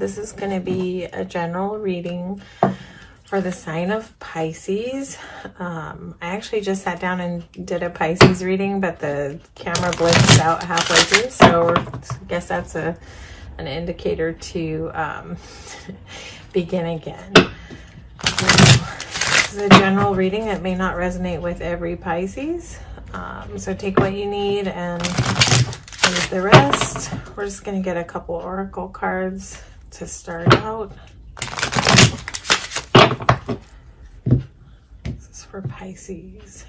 this is going to be a general reading for the sign of Pisces. I actually just sat down and did a Pisces reading, but the camera blitzed out halfway through, so I guess that's an indicator to begin again. This is a general reading that may not resonate with every Pisces, so take what you need and leave the rest. We're just going to get a couple oracle cards to start out. This is for Pisces.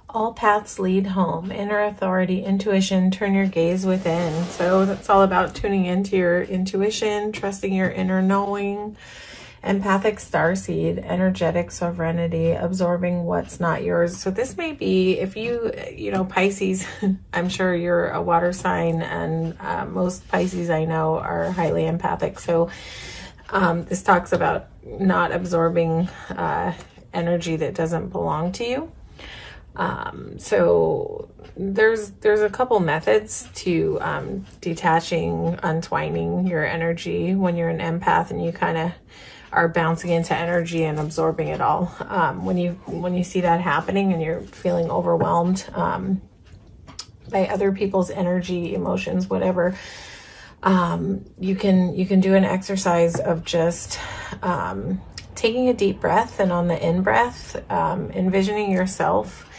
All paths lead home. Inner authority, intuition, turn your gaze within. So that's all about tuning into your intuition, trusting your inner knowing. Empathic starseed, energetic sovereignty, absorbing what's not yours. So this may be, if you know, Pisces, I'm sure you're a water sign, and most Pisces I know are highly empathic. So this talks about not absorbing energy that doesn't belong to you. So there's a couple methods to detaching, untwining your energy when you're an empath and you kind of are bouncing into energy and absorbing it all. When you see that happening and you're feeling overwhelmed by other people's energy, emotions, whatever, you can do an exercise of just taking a deep breath, and on the in breath, envisioning yourself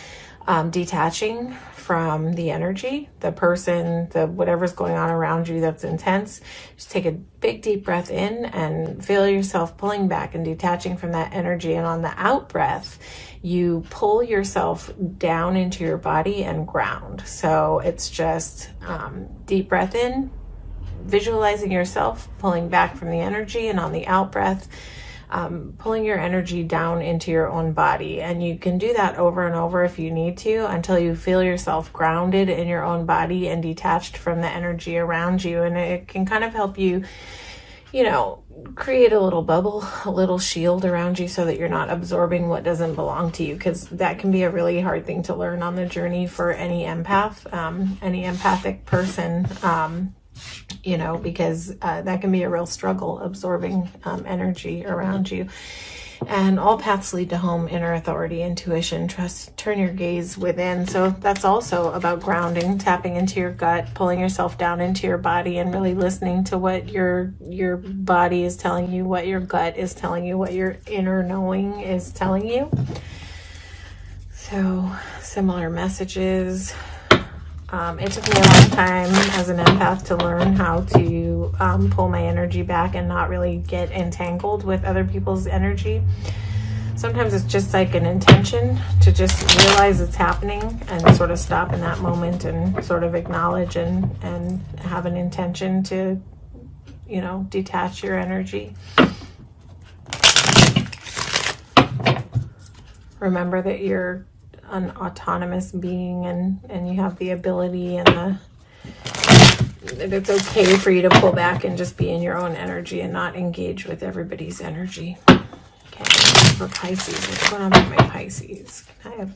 detaching from the energy, the person, whatever's going on around you that's intense. Just take a big deep breath in and feel yourself pulling back and detaching from that energy. And on the out breath, you pull yourself down into your body and ground. So it's just deep breath in, visualizing yourself pulling back from the energy, and on the out breath, pulling your energy down into your own body. And you can do that over and over if you need to, until you feel yourself grounded in your own body and detached from the energy around you. And it can kind of help you, create a little bubble, a little shield around you so that you're not absorbing what doesn't belong to you, because that can be a really hard thing to learn on the journey for any empath, any empathic person. Because that can be a real struggle, absorbing energy around you. And all paths lead to home, inner authority, intuition, trust, turn your gaze within. So that's also about grounding, tapping into your gut, pulling yourself down into your body, and really listening to what your body is telling you, what your gut is telling you, what your inner knowing is telling you. So similar messages. It took me a long time as an empath to learn how to pull my energy back and not really get entangled with other people's energy. Sometimes it's just like an intention to just realize it's happening and sort of stop in that moment and sort of acknowledge and have an intention to, detach your energy. Remember that you're an autonomous being, and you have the ability that it's okay for you to pull back and just be in your own energy and not engage with everybody's energy. Okay, for Pisces, what's going on with my Pisces? Can I have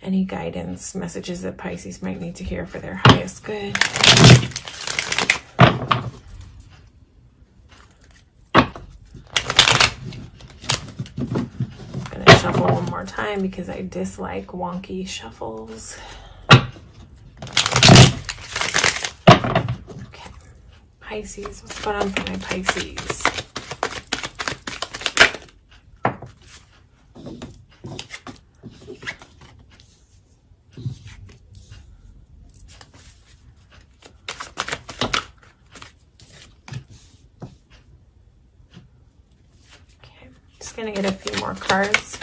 any guidance, messages that Pisces might need to hear for their highest good? Shuffle one more time because I dislike wonky shuffles. Okay, Pisces, what's going on for my Pisces? Okay, just gonna get a few more cards.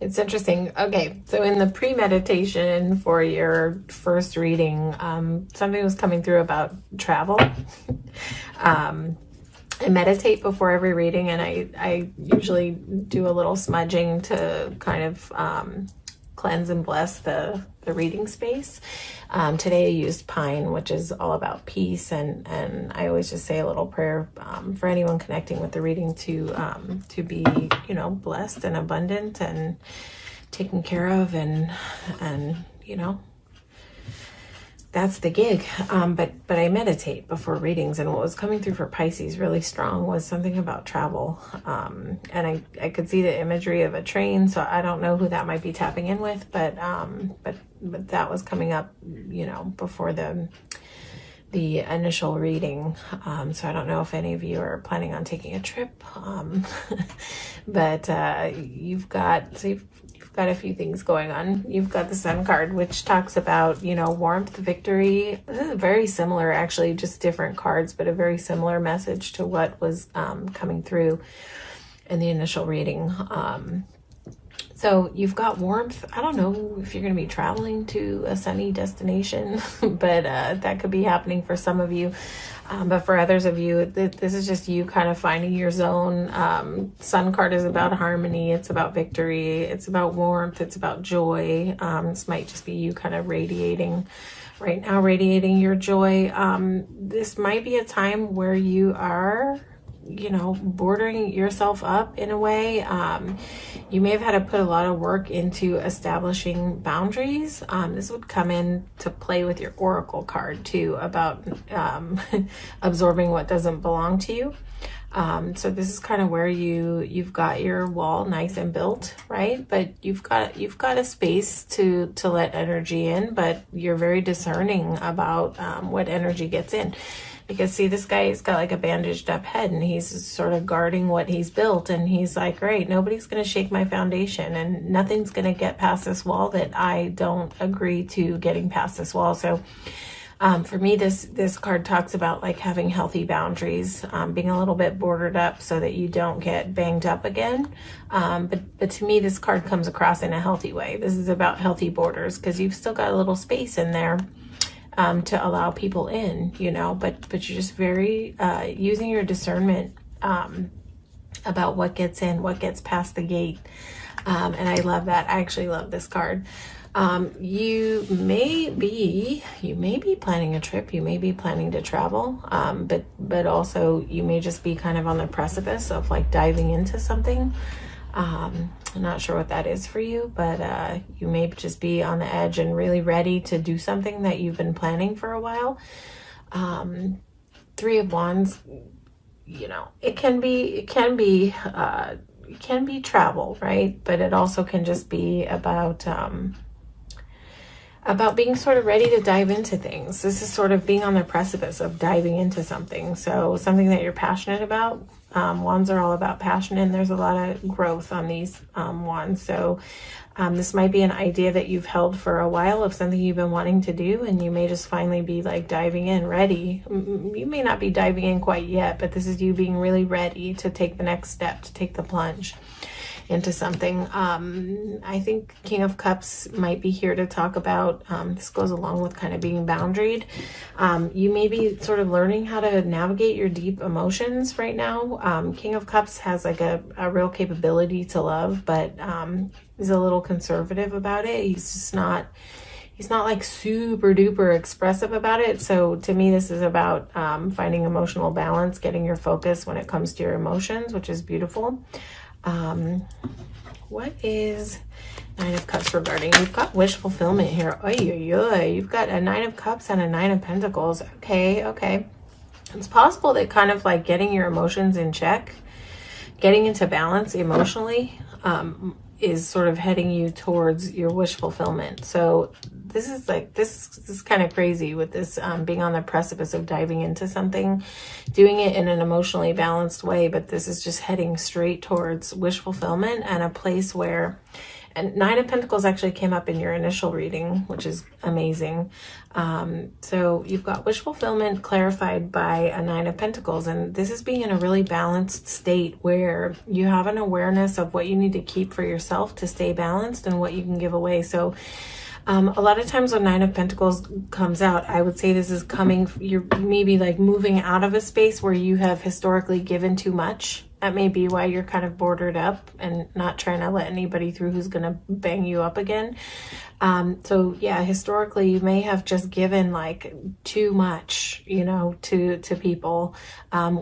It's interesting. Okay, so in the pre-meditation for your first reading, something was coming through about travel. I meditate before every reading, and I usually do a little smudging to kind of cleanse and bless the reading space. Today I used pine, which is all about peace, and I always just say a little prayer for anyone connecting with the reading to be, you know, blessed and abundant and taken care of, and you know, that's the gig. But I meditate before readings, and what was coming through for Pisces really strong was something about travel. And I could see the imagery of a train, so I don't know who that might be tapping in with, but that was coming up, you know, before the initial reading. So I don't know if any of you are planning on taking a trip, but you've got a few things going on. You've got the Sun card, which talks about, you know, warmth, victory. This is very similar, actually, just different cards, but a very similar message to what was coming through in the initial reading. So you've got warmth. I don't know if you're going to be traveling to a sunny destination, but that could be happening for some of you. But for others of you, this is just you kind of finding your zone. Sun card is about harmony. It's about victory. It's about warmth. It's about joy. This might just be you kind of radiating right now, radiating your joy. This might be a time where you are, you know, bordering yourself up in a way. You may have had to put a lot of work into establishing boundaries. This would come in to play with your oracle card too, about absorbing what doesn't belong to you. So this is kind of where you've got your wall nice and built, right? But you've got a space to let energy in, but you're very discerning about what energy gets in. Because see, this guy's got like a bandaged up head, and he's sort of guarding what he's built, and he's like, great, nobody's going to shake my foundation, and nothing's going to get past this wall that I don't agree to getting past this wall. So for me, this card talks about like having healthy boundaries, being a little bit bordered up so that you don't get banged up again. But to me, this card comes across in a healthy way. This is about healthy borders, because you've still got a little space in there to allow people in, you know, but you're just very using your discernment about what gets in, what gets past the gate. And I love that. I actually love this card. You may be planning a trip, you may be planning to travel, but also you may just be kind of on the precipice of like diving into something. I'm not sure what that is for you, but you may just be on the edge and really ready to do something that you've been planning for a while. Three of Wands, you know, it can be travel, right? But it also can just be about being sort of ready to dive into things. This is sort of being on the precipice of diving into something. So something that you're passionate about. Wands are all about passion, and there's a lot of growth on these wands. So this might be an idea that you've held for a while of something you've been wanting to do, and you may just finally be like diving in, ready. You may not be diving in quite yet, but this is you being really ready to take the next step, to take the plunge into something. I think King of Cups might be here to talk about, this goes along with kind of being boundaried. You may be sort of learning how to navigate your deep emotions right now. King of Cups has like a real capability to love, but he's a little conservative about it. He's not like super duper expressive about it. So to me, this is about finding emotional balance, getting your focus when it comes to your emotions, which is beautiful. What is Nine of Cups regarding? You've got wish fulfillment here. Oy, oy, oy. You've got a Nine of Cups and a Nine of Pentacles. Okay. It's possible that kind of like getting your emotions in check, getting into balance emotionally, is sort of heading you towards your wish fulfillment. So this is kind of crazy with this being on the precipice of diving into something, doing it in an emotionally balanced way, but this is just heading straight towards wish fulfillment and a place where And Nine of Pentacles actually came up in your initial reading, which is amazing. So you've got wish fulfillment clarified by a Nine of Pentacles. And this is being in a really balanced state where you have an awareness of what you need to keep for yourself to stay balanced and what you can give away. So a lot of times when Nine of Pentacles comes out, I would say this is coming, you're maybe like moving out of a space where you have historically given too much. That may be why you're kind of bordered up and not trying to let anybody through who's going to bang you up again. So yeah, historically you may have just given like too much, you know, to people,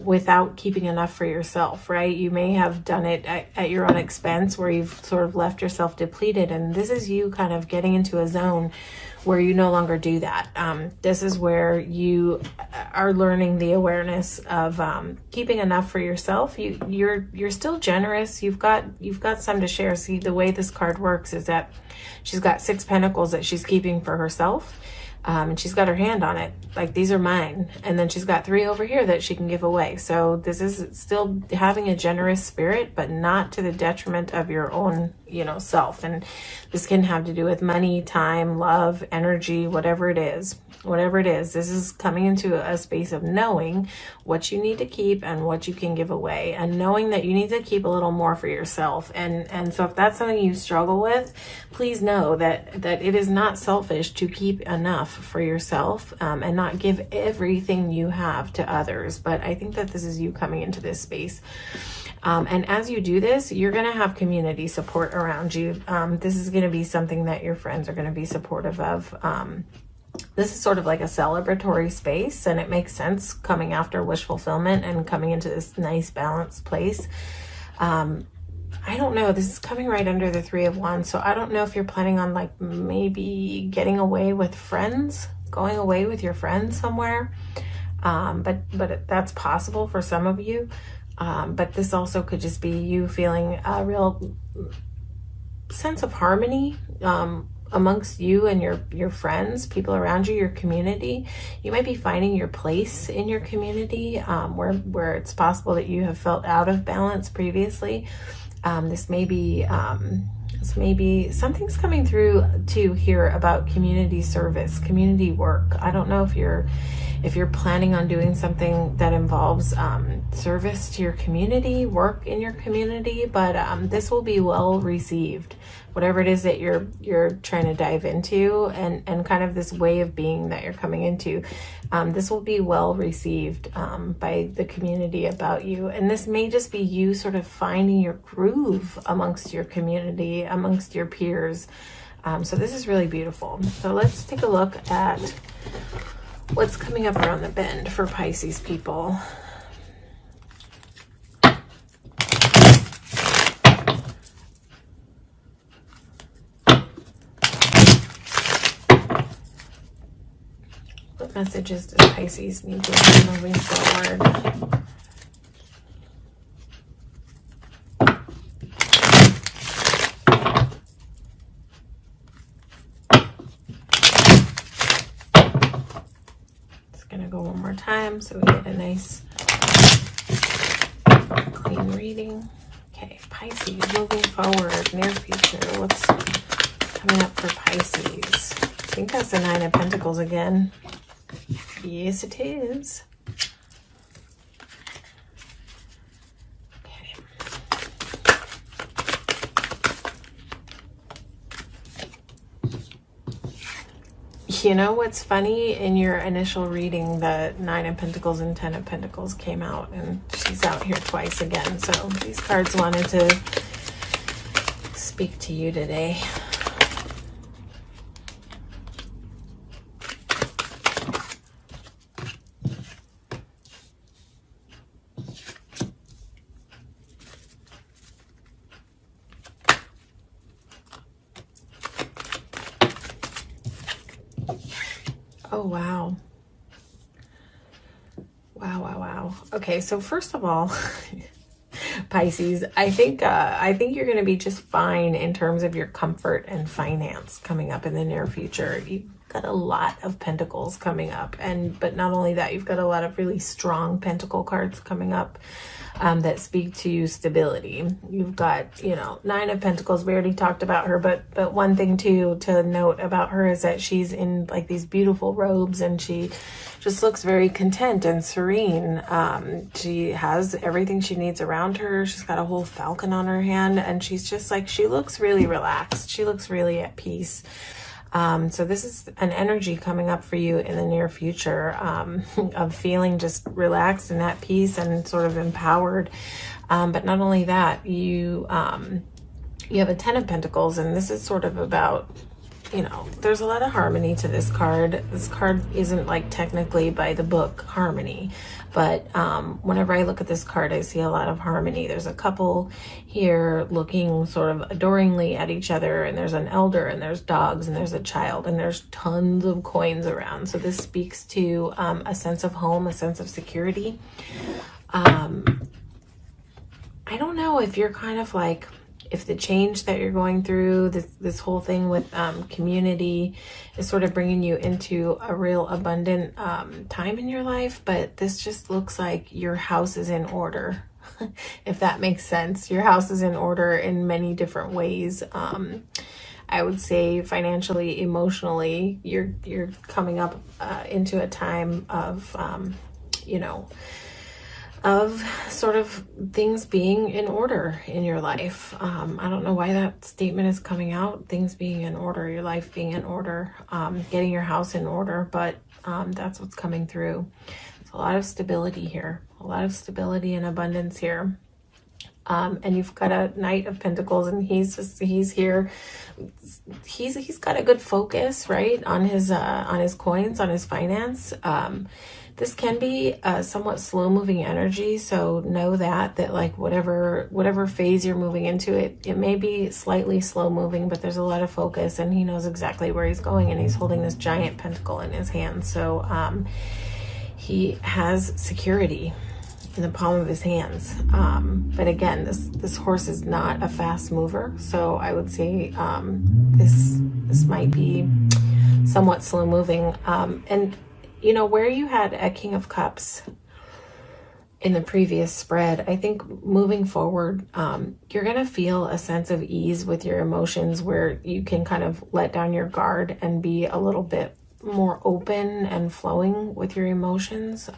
without keeping enough for yourself, right? You may have done it at your own expense where you've sort of left yourself depleted. And this is you kind of getting into a zone where you no longer do that. This is where you are learning the awareness of keeping enough for yourself. You're still generous. You've got some to share. See, the way this card works is that she's got 6 pentacles that she's keeping for herself. And she's got her hand on it, like these are mine. And then she's got 3 over here that she can give away. So this is still having a generous spirit, but not to the detriment of your own, you know, self. And this can have to do with money, time, love, energy, whatever it is. Whatever it is, this is coming into a space of knowing what you need to keep and what you can give away, and knowing that you need to keep a little more for yourself. And so if that's something you struggle with, please know that it is not selfish to keep enough for yourself, and not give everything you have to others. But I think that this is you coming into this space. And as you do this, you're going to have community support around you. This is going to be something that your friends are going to be supportive of. This is sort of like a celebratory space, and it makes sense coming after wish fulfillment and coming into this nice balanced place. I don't know, this is coming right under the 3 of Wands, so I don't know if you're planning on like maybe getting away with friends, going away with your friends somewhere, but that's possible for some of you. But this also could just be you feeling a real sense of harmony amongst you and your friends, people around you, your community. You might be finding your place in your community, where it's possible that you have felt out of balance previously. This may be something's coming through to here about community service, community work. I don't know if you're planning on doing something that involves service to your community, work in your community, but this will be well received. Whatever it is that you're trying to dive into, and kind of this way of being that you're coming into, this will be well received by the community about you. And this may just be you sort of finding your groove amongst your community, amongst your peers. So this is really beautiful. So let's take a look at what's coming up around the bend for Pisces people. What messages does Pisces need to be moving forward? Just gonna go one more time so we get a nice clean reading. Okay, Pisces moving forward, near future. What's coming up for Pisces? I think that's the 9 of Pentacles again. Yes, it is. Okay. You know what's funny? In your initial reading, the 9 of Pentacles and 10 of Pentacles came out, and she's out here twice again. So these cards wanted to speak to you today. Oh, wow. Wow. Okay, so first of all, Pisces, I think you're going to be just fine in terms of your comfort and finance coming up in the near future. You got a lot of pentacles coming up. But not only that, you've got a lot of really strong pentacle cards coming up that speak to stability. You've got, you know, 9 of Pentacles. We already talked about her, but one thing too to note about her is that she's in like these beautiful robes, and she just looks very content and serene. She has everything she needs around her. She's got a whole falcon on her hand, and she's just like, she looks really relaxed. She looks really at peace. So this is an energy coming up for you in the near future, of feeling just relaxed and at peace and sort of empowered. But not only that, you have a 10 of Pentacles, and this is sort of about, you know, there's a lot of harmony to this card. This card isn't like technically by the book harmony, but whenever I look at this card, I see a lot of harmony. There's a couple here looking sort of adoringly at each other, and there's an elder, and there's dogs, and there's a child, and there's tons of coins around. So this speaks to a sense of home, a sense of security. I don't know if you're kind of like, if the change that you're going through, this whole thing with community is sort of bringing you into a real abundant time in your life, but this just looks like your house is in order, if that makes sense. Your house is in order in many different ways. I would say financially, emotionally, you're coming up into a time of, you know, of sort of things being in order in your life. I don't know why that statement is coming out, things being in order, your life being in order, getting your house in order, but that's what's coming through. There's a lot of stability here, a lot of stability and abundance here. And you've got a Knight of Pentacles, and he's here. He's got a good focus, right, on his coins, on his finance. This can be a somewhat slow moving energy. So know that like whatever phase you're moving into, it may be slightly slow moving, but there's a lot of focus, and he knows exactly where he's going, and he's holding this giant pentacle in his hand. So he has security in the palm of his hands. But again, this horse is not a fast mover. So I would say this might be somewhat slow moving. And you know, where you had a King of Cups in the previous spread, I think moving forward, you're going to feel a sense of ease with your emotions, where you can kind of let down your guard and be a little bit more open and flowing with your emotions.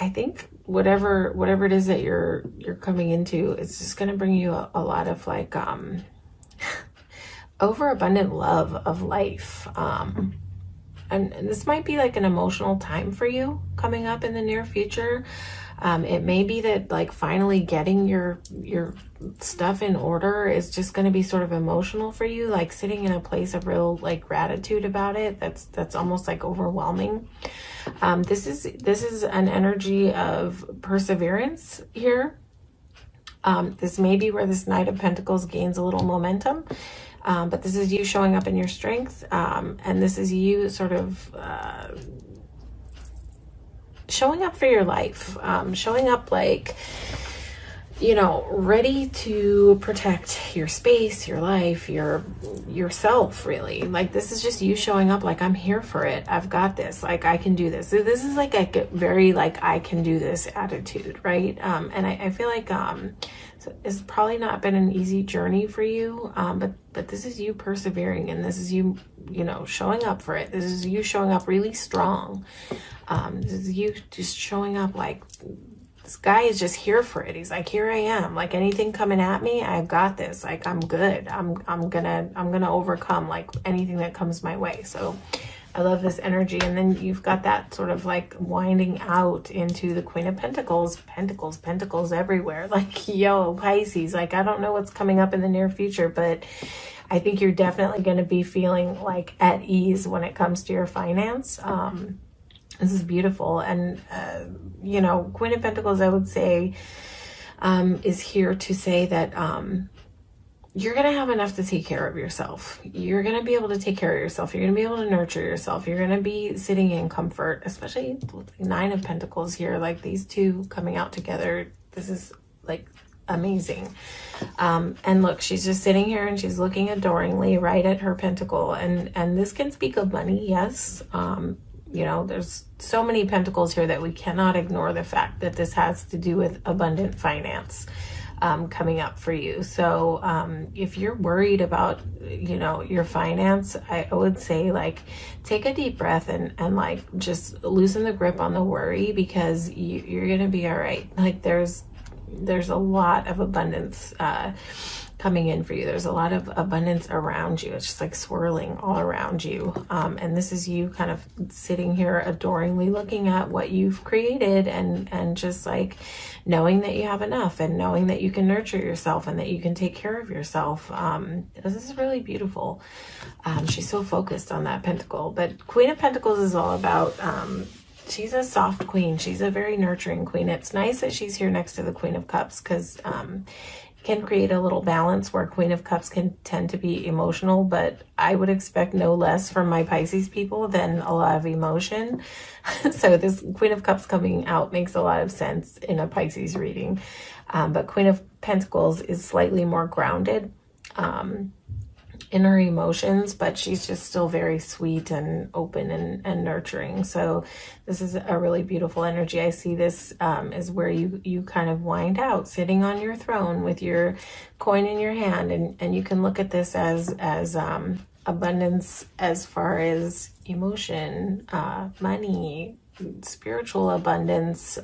I think whatever it is that you're coming into, it's just going to bring you a lot of like overabundant love of life. And this might be like an emotional time for you coming up in the near future. It may be that like finally getting your stuff in order is just going to be sort of emotional for you, like sitting in a place of real like gratitude about it. That's almost like overwhelming. This is an energy of perseverance here. This may be where this Knight of Pentacles gains a little momentum. But this is you showing up in your strength, and this is you sort of showing up for your life, showing up like, you know, ready to protect your space, your life, yourself, really. Like, this is just you showing up like, I'm here for it. I've got this. Like, I can do this. So this is like a very like, I can do this attitude, right? And I feel like so it's probably not been an easy journey for you, but this is you persevering, and this is you, you know, showing up for it. This is you showing up really strong. This is you just showing up like, this guy is just here for it. He's like, here I am. Like, anything coming at me, I've got this. Like, I'm good. I'm gonna overcome like anything that comes my way. So I love this energy. And then you've got that sort of like winding out into the Queen of Pentacles, pentacles everywhere. Like, yo, Pisces, like, I don't know what's coming up in the near future, but I think you're definitely going to be feeling like at ease when it comes to your finance. This is beautiful. And, you know, Queen of Pentacles, I would say, is here to say that you're going to have enough to take care of yourself. You're going to be able to take care of yourself. You're going to be able to nurture yourself. You're going to be sitting in comfort, especially with the Nine of Pentacles here, like these two coming out together. This is like amazing. And look, she's just sitting here and she's looking adoringly right at her pentacle. And this can speak of money, yes. You know, there's so many pentacles here that we cannot ignore the fact that this has to do with abundant finance coming up for you. So if you're worried about, you know, your finance, I would say, like, take a deep breath and like just loosen the grip on the worry, because you're gonna be all right. Like, there's a lot of abundance coming in for you. There's a lot of abundance around you. It's just like swirling all around you. And this is you kind of sitting here adoringly looking at what you've created, and just like knowing that you have enough, and knowing that you can nurture yourself and that you can take care of yourself. This is really beautiful. She's so focused on that pentacle. But Queen of Pentacles is all about, she's a soft queen. She's a very nurturing queen. It's nice that she's here next to the Queen of Cups, because can create a little balance where Queen of Cups can tend to be emotional, but I would expect no less from my Pisces people than a lot of emotion. So this Queen of Cups coming out makes a lot of sense in a Pisces reading. But Queen of Pentacles is slightly more grounded in her emotions, but she's just still very sweet and open and nurturing. So this is a really beautiful energy. I see this is where you kind of wind out sitting on your throne with your coin in your hand, and you can look at this as abundance as far as emotion, money, spiritual abundance,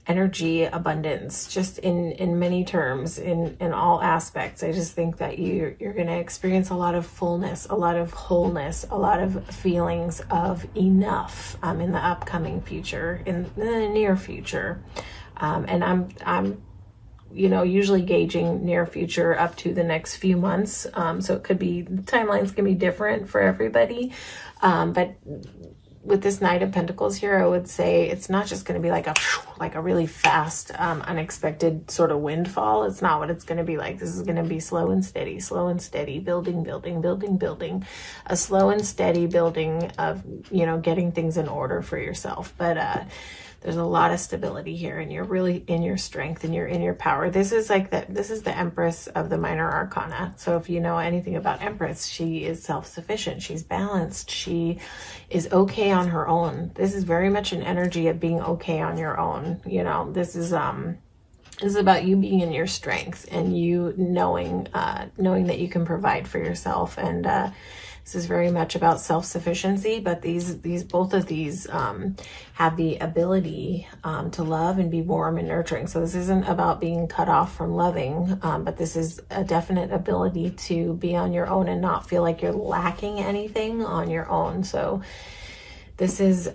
energy abundance, just in many terms, in all aspects. I just think that you're going to experience a lot of fullness, a lot of wholeness, a lot of feelings of enough in the upcoming future, in the near future. And I'm you know, usually gauging near future up to the next few months. So it could be, timelines can be different for everybody. But with this Knight of Pentacles here, I would say it's not just going to be like a really fast, unexpected sort of windfall. It's not what it's going to be like. This is going to be slow and steady, building, a slow and steady building of, you know, getting things in order for yourself. But there's a lot of stability here, and you're really in your strength and you're in your power. This is like this is the Empress of the Minor Arcana. So if you know anything about Empress, she is self-sufficient. She's balanced. She is okay on her own. This is very much an energy of being okay on your own. You know, this is about you being in your strength, and you knowing that you can provide for yourself. And this is very much about self-sufficiency, but both of these have the ability to love and be warm and nurturing. So this isn't about being cut off from loving, but this is a definite ability to be on your own and not feel like you're lacking anything on your own. So this is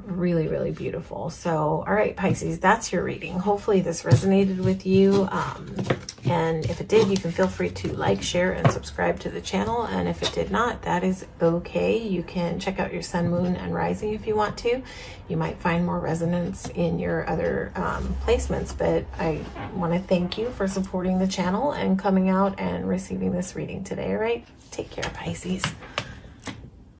really, really beautiful. So, all right, Pisces, that's your reading. Hopefully this resonated with you. And if it did, you can feel free to like, share, and subscribe to the channel. And if it did not, that is okay. You can check out your sun, moon, and rising if you want to. You might find more resonance in your other placements. But I want to thank you for supporting the channel and coming out and receiving this reading today. All right, take care, Pisces.